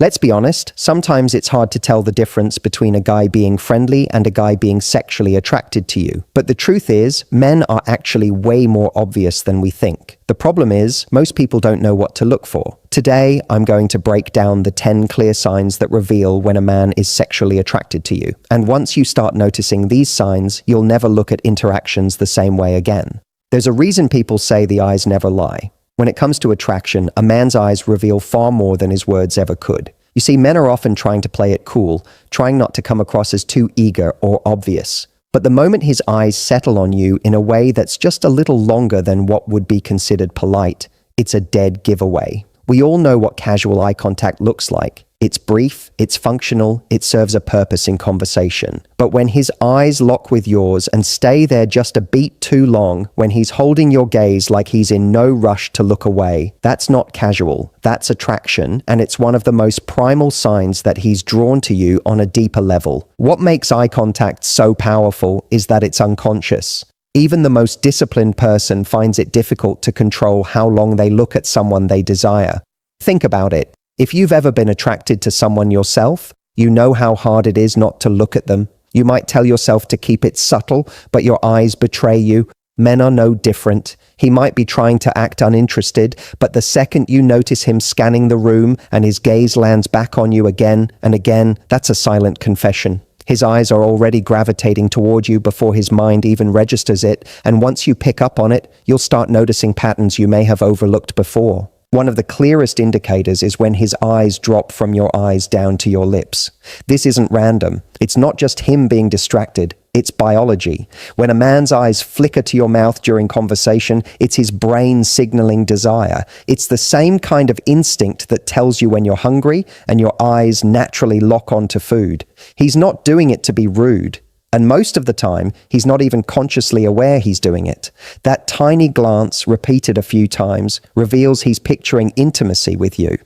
Let's be honest, sometimes it's hard to tell the difference between a guy being friendly and a guy being sexually attracted to you. But the truth is, men are actually way more obvious than we think. The problem is, most people don't know what to look for. Today, I'm going to break down the 10 clear signs that reveal when a man is sexually attracted to you. And once you start noticing these signs, you'll never look at interactions the same way again. There's a reason people say the eyes never lie. When it comes to attraction, a man's eyes reveal far more than his words ever could. You see, men are often trying to play it cool, trying not to come across as too eager or obvious. But the moment his eyes settle on you in a way that's just a little longer than what would be considered polite, it's a dead giveaway. We all know what casual eye contact looks like. It's brief, it's functional, it serves a purpose in conversation. But when his eyes lock with yours and stay there just a beat too long, when he's holding your gaze like he's in no rush to look away, that's not casual, that's attraction, and it's one of the most primal signs that he's drawn to you on a deeper level. What makes eye contact so powerful is that it's unconscious. Even the most disciplined person finds it difficult to control how long they look at someone they desire. Think about it. If you've ever been attracted to someone yourself, you know how hard it is not to look at them. You might tell yourself to keep it subtle, but your eyes betray you. Men are no different. He might be trying to act uninterested, but the second you notice him scanning the room and his gaze lands back on you again and again, that's a silent confession. His eyes are already gravitating toward you before his mind even registers it, and once you pick up on it, you'll start noticing patterns you may have overlooked before. One of the clearest indicators is when his eyes drop from your eyes down to your lips. This isn't random. It's not just him being distracted. It's biology. When a man's eyes flicker to your mouth during conversation, it's his brain signaling desire. It's the same kind of instinct that tells you when you're hungry and your eyes naturally lock onto food. He's not doing it to be rude. And most of the time, he's not even consciously aware he's doing it. That tiny glance, repeated a few times, reveals he's picturing intimacy with you.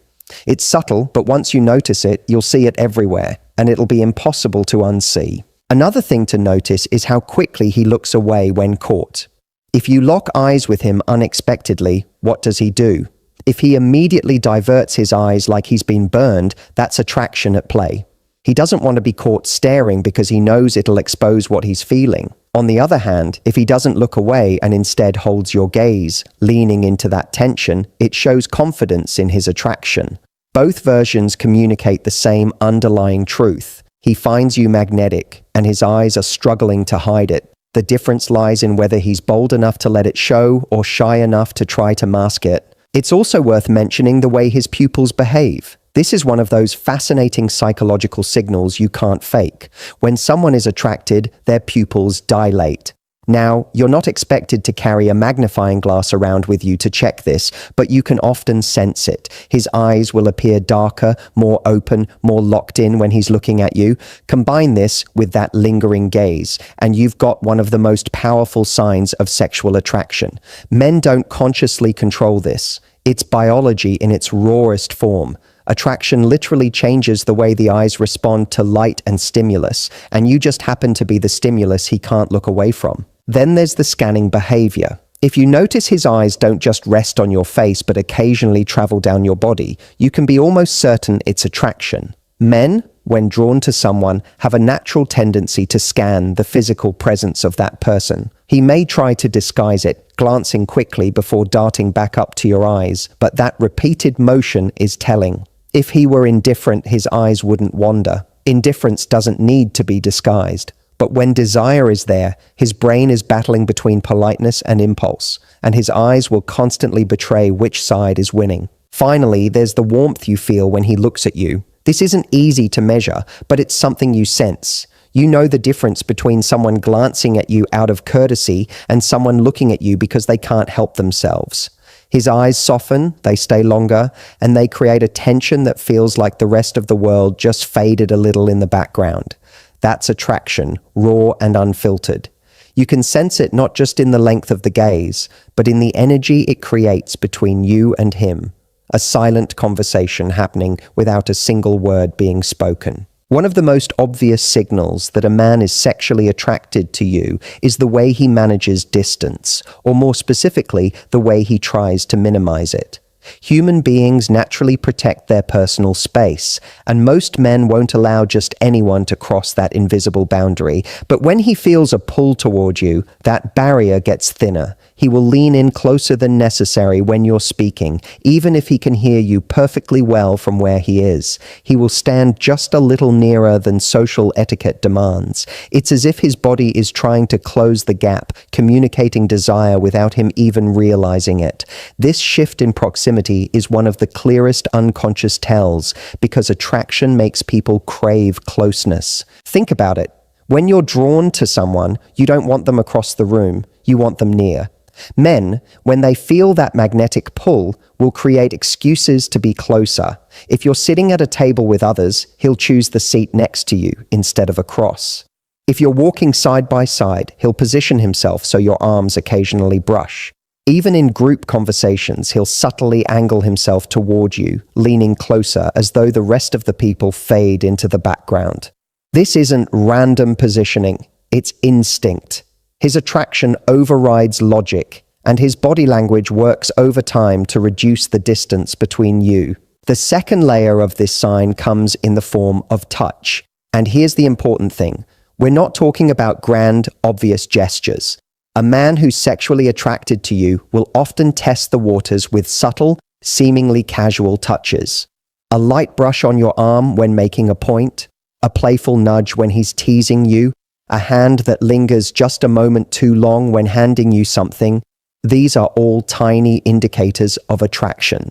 It's subtle, but once you notice it, you'll see it everywhere, and it'll be impossible to unsee. Another thing to notice is how quickly he looks away when caught. If you lock eyes with him unexpectedly, what does he do? If he immediately diverts his eyes like he's been burned, that's attraction at play. He doesn't want to be caught staring because he knows it'll expose what he's feeling. On the other hand, if he doesn't look away and instead holds your gaze, leaning into that tension, it shows confidence in his attraction. Both versions communicate the same underlying truth. He finds you magnetic, and his eyes are struggling to hide it. The difference lies in whether he's bold enough to let it show or shy enough to try to mask it. It's also worth mentioning the way his pupils behave. This is one of those fascinating psychological signals you can't fake. When someone is attracted, their pupils dilate. Now, you're not expected to carry a magnifying glass around with you to check this, but you can often sense it. His eyes will appear darker, more open, more locked in when he's looking at you. Combine this with that lingering gaze, and you've got one of the most powerful signs of sexual attraction. Men don't consciously control this. It's biology in its rawest form. Attraction literally changes the way the eyes respond to light and stimulus, and you just happen to be the stimulus he can't look away from. Then there's the scanning behavior. If you notice his eyes don't just rest on your face but occasionally travel down your body, you can be almost certain it's attraction. Men, when drawn to someone, have a natural tendency to scan the physical presence of that person. He may try to disguise it, glancing quickly before darting back up to your eyes, but that repeated motion is telling. If he were indifferent, his eyes wouldn't wander. Indifference doesn't need to be disguised. But when desire is there, his brain is battling between politeness and impulse, and his eyes will constantly betray which side is winning. Finally, there's the warmth you feel when he looks at you. This isn't easy to measure, but it's something you sense. You know the difference between someone glancing at you out of courtesy and someone looking at you because they can't help themselves. His eyes soften, they stay longer, and they create a tension that feels like the rest of the world just faded a little in the background. That's attraction, raw and unfiltered. You can sense it not just in the length of the gaze, but in the energy it creates between you and him. A silent conversation happening without a single word being spoken. One of the most obvious signals that a man is sexually attracted to you is the way he manages distance, or more specifically, the way he tries to minimize it. Human beings naturally protect their personal space, and most men won't allow just anyone to cross that invisible boundary. But when he feels a pull toward you, that barrier gets thinner. He will lean in closer than necessary when you're speaking, even if he can hear you perfectly well from where he is. He will stand just a little nearer than social etiquette demands. It's as if his body is trying to close the gap, communicating desire without him even realizing it. This shift in proximity is one of the clearest unconscious tells, because attraction makes people crave closeness. Think about it. When you're drawn to someone, you don't want them across the room, you want them near. Men, when they feel that magnetic pull, will create excuses to be closer. If you're sitting at a table with others, he'll choose the seat next to you instead of across. If you're walking side by side, he'll position himself so your arms occasionally brush. Even in group conversations, he'll subtly angle himself toward you, leaning closer as though the rest of the people fade into the background. This isn't random positioning, it's instinct. His attraction overrides logic, and his body language works over time to reduce the distance between you. The second layer of this sign comes in the form of touch. And here's the important thing. We're not talking about grand, obvious gestures. A man who's sexually attracted to you will often test the waters with subtle, seemingly casual touches. A light brush on your arm when making a point, a playful nudge when he's teasing you, a hand that lingers just a moment too long when handing you something. These are all tiny indicators of attraction.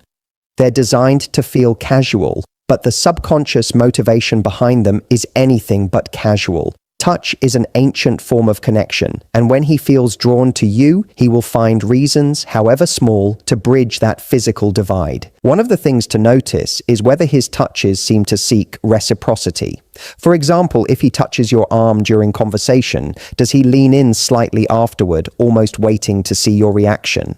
They're designed to feel casual, but the subconscious motivation behind them is anything but casual. Touch is an ancient form of connection, and when he feels drawn to you, he will find reasons, however small, to bridge that physical divide. One of the things to notice is whether his touches seem to seek reciprocity. For example, if he touches your arm during conversation, does he lean in slightly afterward, almost waiting to see your reaction?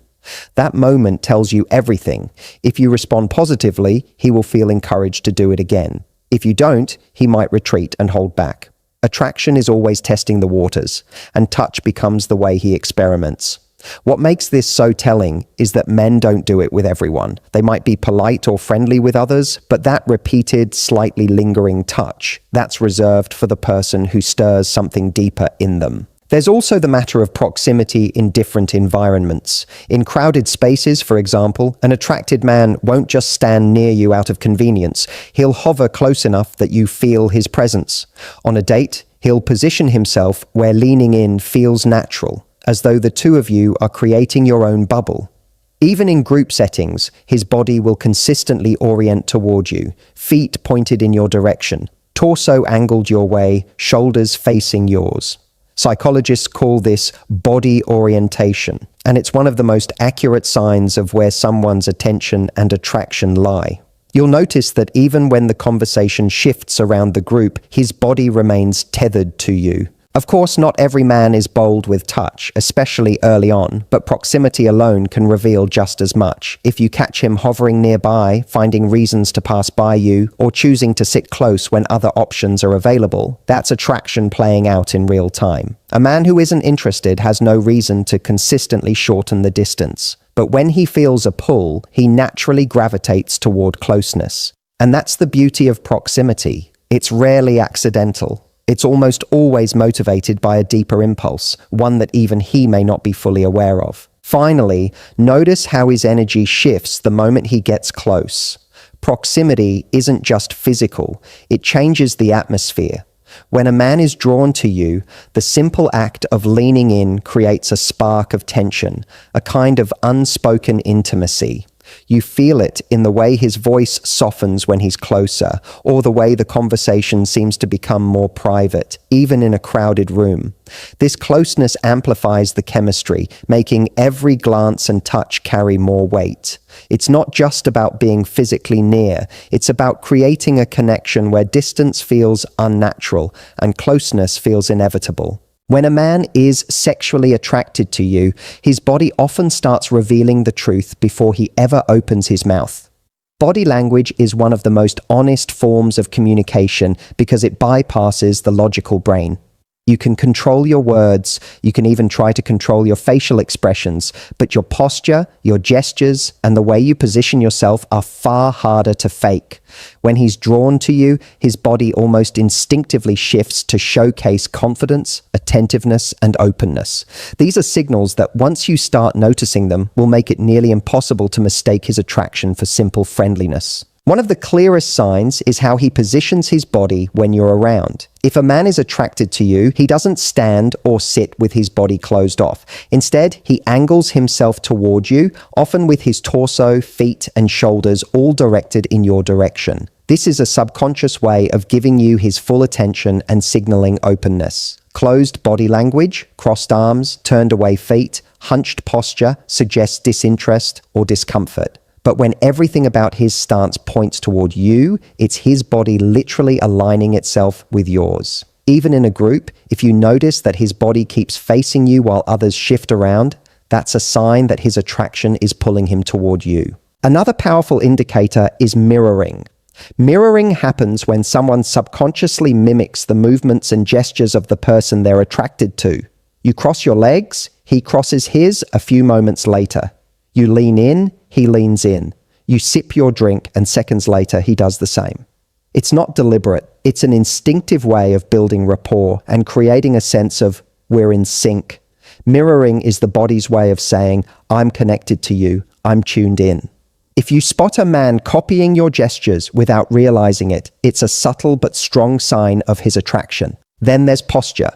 That moment tells you everything. If you respond positively, he will feel encouraged to do it again. If you don't, he might retreat and hold back. Attraction is always testing the waters, and touch becomes the way he experiments. What makes this so telling is that men don't do it with everyone. They might be polite or friendly with others, but that repeated, slightly lingering touch, that's reserved for the person who stirs something deeper in them. There's also the matter of proximity in different environments. In crowded spaces, for example, an attracted man won't just stand near you out of convenience. He'll hover close enough that you feel his presence. On a date, he'll position himself where leaning in feels natural, as though the two of you are creating your own bubble. Even in group settings, his body will consistently orient toward you, feet pointed in your direction, torso angled your way, shoulders facing yours. Psychologists call this body orientation, and it's one of the most accurate signs of where someone's attention and attraction lie. You'll notice that even when the conversation shifts around the group, his body remains tethered to you. Of course, not every man is bold with touch, especially early on, but proximity alone can reveal just as much. If you catch him hovering nearby, finding reasons to pass by you, or choosing to sit close when other options are available, that's attraction playing out in real time. A man who isn't interested has no reason to consistently shorten the distance. But when he feels a pull, he naturally gravitates toward closeness. And that's the beauty of proximity. It's rarely accidental. It's almost always motivated by a deeper impulse, one that even he may not be fully aware of. Finally, notice how his energy shifts the moment he gets close. Proximity isn't just physical, it changes the atmosphere. When a man is drawn to you, the simple act of leaning in creates a spark of tension, a kind of unspoken intimacy. You feel it in the way his voice softens when he's closer, or the way the conversation seems to become more private, even in a crowded room. This closeness amplifies the chemistry, making every glance and touch carry more weight. It's not just about being physically near, it's about creating a connection where distance feels unnatural and closeness feels inevitable. When a man is sexually attracted to you, his body often starts revealing the truth before he ever opens his mouth. Body language is one of the most honest forms of communication because it bypasses the logical brain. You can control your words, you can even try to control your facial expressions, but your posture, your gestures, and the way you position yourself are far harder to fake. When he's drawn to you, his body almost instinctively shifts to showcase confidence, attentiveness, and openness. These are signals that once you start noticing them, will make it nearly impossible to mistake his attraction for simple friendliness. One of the clearest signs is how he positions his body when you're around. If a man is attracted to you, he doesn't stand or sit with his body closed off. Instead, he angles himself toward you, often with his torso, feet, and shoulders all directed in your direction. This is a subconscious way of giving you his full attention and signaling openness. Closed body language, crossed arms, turned away feet, hunched posture suggests disinterest or discomfort. But when everything about his stance points toward you, it's his body literally aligning itself with yours. Even in a group, if you notice that his body keeps facing you while others shift around, that's a sign that his attraction is pulling him toward you. Another powerful indicator is mirroring. Mirroring happens when someone subconsciously mimics the movements and gestures of the person they're attracted to. You cross your legs, he crosses his a few moments later. You lean in, he leans in. You sip your drink, and seconds later, he does the same. It's not deliberate. It's an instinctive way of building rapport and creating a sense of we're in sync. Mirroring is the body's way of saying, I'm connected to you, I'm tuned in. If you spot a man copying your gestures without realizing it, it's a subtle but strong sign of his attraction. Then there's posture.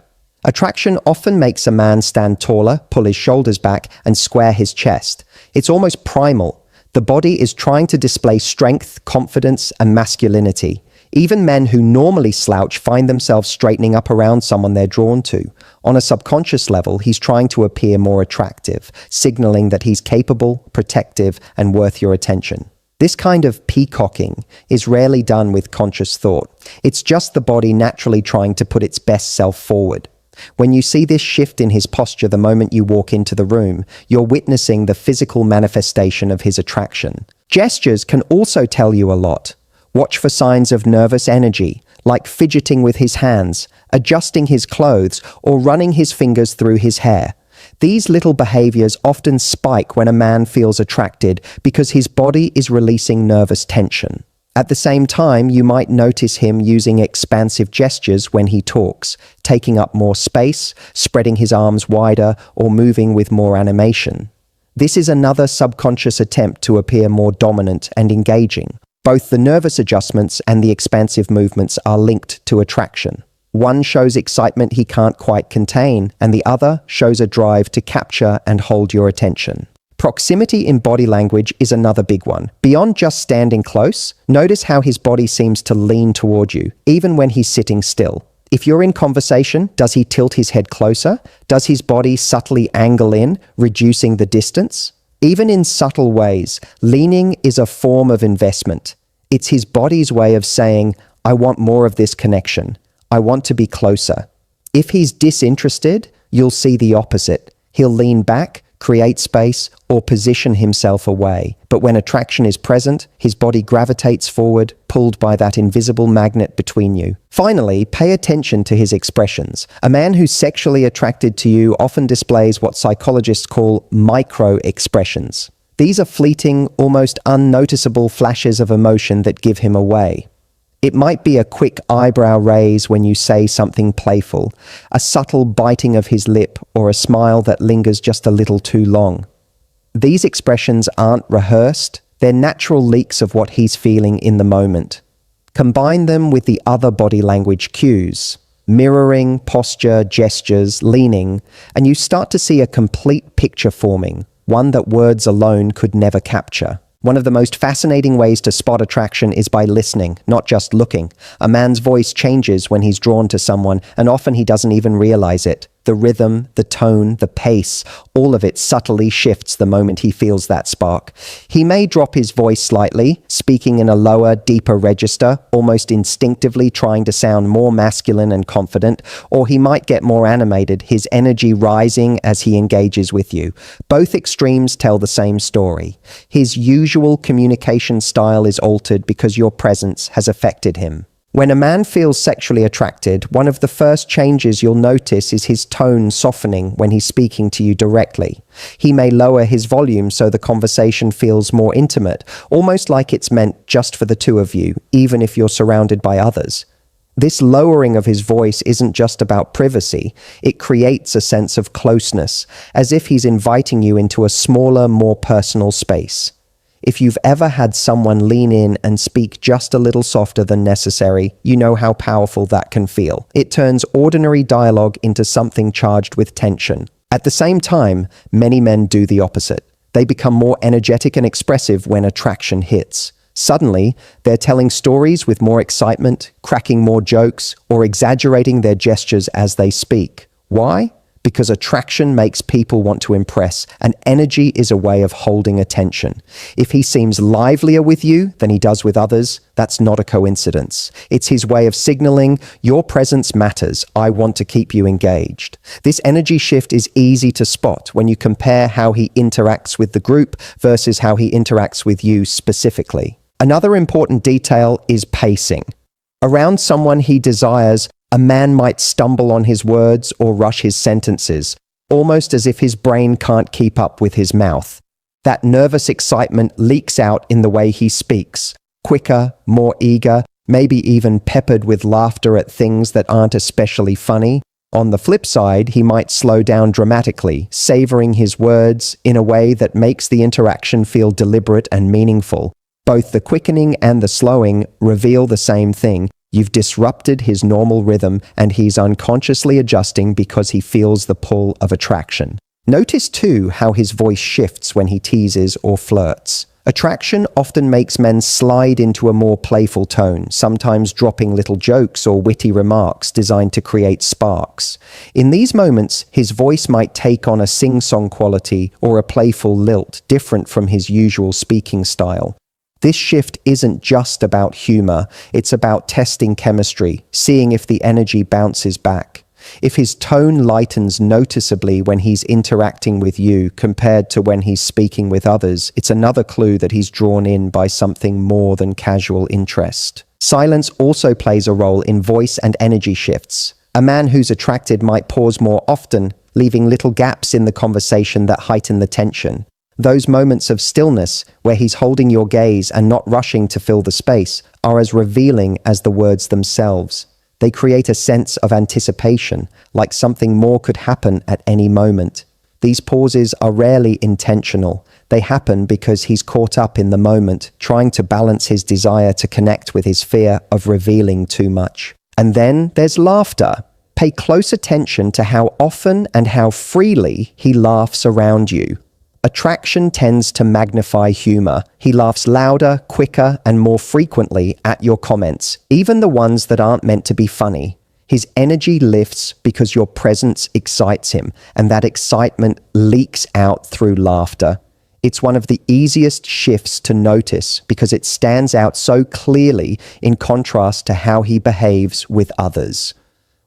Attraction often makes a man stand taller, pull his shoulders back, and square his chest. It's almost primal. The body is trying to display strength, confidence, and masculinity. Even men who normally slouch find themselves straightening up around someone they're drawn to. On a subconscious level, he's trying to appear more attractive, signaling that he's capable, protective, and worth your attention. This kind of peacocking is rarely done with conscious thought. It's just the body naturally trying to put its best self forward. When you see this shift in his posture the moment you walk into the room, you're witnessing the physical manifestation of his attraction. Gestures can also tell you a lot. Watch for signs of nervous energy, like fidgeting with his hands, adjusting his clothes, or running his fingers through his hair. These little behaviors often spike when a man feels attracted because his body is releasing nervous tension. At the same time, you might notice him using expansive gestures when he talks, taking up more space, spreading his arms wider, or moving with more animation. This is another subconscious attempt to appear more dominant and engaging. Both the nervous adjustments and the expansive movements are linked to attraction. One shows excitement he can't quite contain, and the other shows a drive to capture and hold your attention. Proximity in body language is another big one. Beyond just standing close, notice how his body seems to lean toward you, even when he's sitting still. If you're in conversation, does he tilt his head closer? Does his body subtly angle in, reducing the distance? Even in subtle ways, leaning is a form of investment. It's his body's way of saying, I want more of this connection. I want to be closer. If he's disinterested, you'll see the opposite. He'll lean back, create space, or position himself away. But when attraction is present, his body gravitates forward, pulled by that invisible magnet between you. Finally, pay attention to his expressions. A man who's sexually attracted to you often displays what psychologists call micro-expressions. These are fleeting, almost unnoticeable flashes of emotion that give him away. It might be a quick eyebrow raise when you say something playful, a subtle biting of his lip, or a smile that lingers just a little too long. These expressions aren't rehearsed, they're natural leaks of what he's feeling in the moment. Combine them with the other body language cues, mirroring, posture, gestures, leaning, and you start to see a complete picture forming, one that words alone could never capture. One of the most fascinating ways to spot attraction is by listening, not just looking. A man's voice changes when he's drawn to someone, and often he doesn't even realize it. The rhythm, the tone, the pace, all of it subtly shifts the moment he feels that spark. He may drop his voice slightly, speaking in a lower, deeper register, almost instinctively trying to sound more masculine and confident, or he might get more animated, his energy rising as he engages with you. Both extremes tell the same story. His usual communication style is altered because your presence has affected him. When a man feels sexually attracted, one of the first changes you'll notice is his tone softening when he's speaking to you directly. He may lower his volume so the conversation feels more intimate, almost like it's meant just for the two of you, even if you're surrounded by others. This lowering of his voice isn't just about privacy, it creates a sense of closeness, as if he's inviting you into a smaller, more personal space. If you've ever had someone lean in and speak just a little softer than necessary, you know how powerful that can feel. It turns ordinary dialogue into something charged with tension. At the same time, many men do the opposite. They become more energetic and expressive when attraction hits. Suddenly, they're telling stories with more excitement, cracking more jokes, or exaggerating their gestures as they speak. Why? Because attraction makes people want to impress, and energy is a way of holding attention. If he seems livelier with you than he does with others, that's not a coincidence. It's his way of signaling, your presence matters, I want to keep you engaged. This energy shift is easy to spot when you compare how he interacts with the group versus how he interacts with you specifically. Another important detail is pacing. Around someone he desires, a man might stumble on his words or rush his sentences, almost as if his brain can't keep up with his mouth. That nervous excitement leaks out in the way he speaks, quicker, more eager, maybe even peppered with laughter at things that aren't especially funny. On the flip side, he might slow down dramatically, savoring his words in a way that makes the interaction feel deliberate and meaningful. Both the quickening and the slowing reveal the same thing. You've disrupted his normal rhythm and he's unconsciously adjusting because he feels the pull of attraction. Notice too how his voice shifts when he teases or flirts. Attraction often makes men slide into a more playful tone, sometimes dropping little jokes or witty remarks designed to create sparks. In these moments, his voice might take on a sing-song quality or a playful lilt different from his usual speaking style. This shift isn't just about humor, it's about testing chemistry, seeing if the energy bounces back. If his tone lightens noticeably when he's interacting with you compared to when he's speaking with others, it's another clue that he's drawn in by something more than casual interest. Silence also plays a role in voice and energy shifts. A man who's attracted might pause more often, leaving little gaps in the conversation that heighten the tension. Those moments of stillness, where he's holding your gaze and not rushing to fill the space, are as revealing as the words themselves. They create a sense of anticipation, like something more could happen at any moment. These pauses are rarely intentional. They happen because he's caught up in the moment, trying to balance his desire to connect with his fear of revealing too much. And then there's laughter. Pay close attention to how often and how freely he laughs around you. Attraction tends to magnify humor. He laughs louder, quicker, and more frequently at your comments, even the ones that aren't meant to be funny. His energy lifts because your presence excites him, and that excitement leaks out through laughter. It's one of the easiest shifts to notice because it stands out so clearly in contrast to how he behaves with others.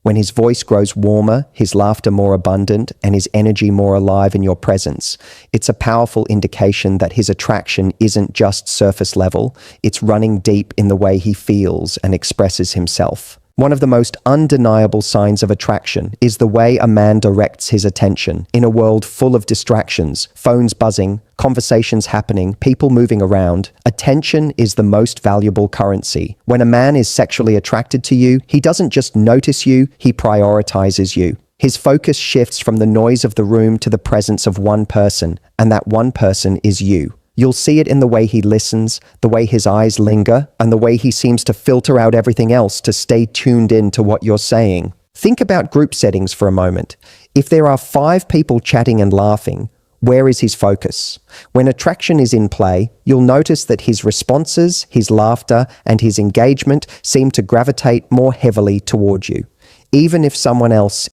When his voice grows warmer, his laughter more abundant, and his energy more alive in your presence, it's a powerful indication that his attraction isn't just surface level, it's running deep in the way he feels and expresses himself. One of the most undeniable signs of attraction is the way a man directs his attention. In a world full of distractions, phones buzzing, conversations happening, people moving around, attention is the most valuable currency. When a man is sexually attracted to you, he doesn't just notice you, he prioritizes you. His focus shifts from the noise of the room to the presence of one person, and that one person is you. You'll see it in the way he listens, the way his eyes linger, and the way he seems to filter out everything else to stay tuned in to what you're saying. Think about group settings for a moment. If there are 5 people chatting and laughing, where is his focus? When attraction is in play, you'll notice that his responses, his laughter, and his engagement seem to gravitate more heavily toward you. Even if someone else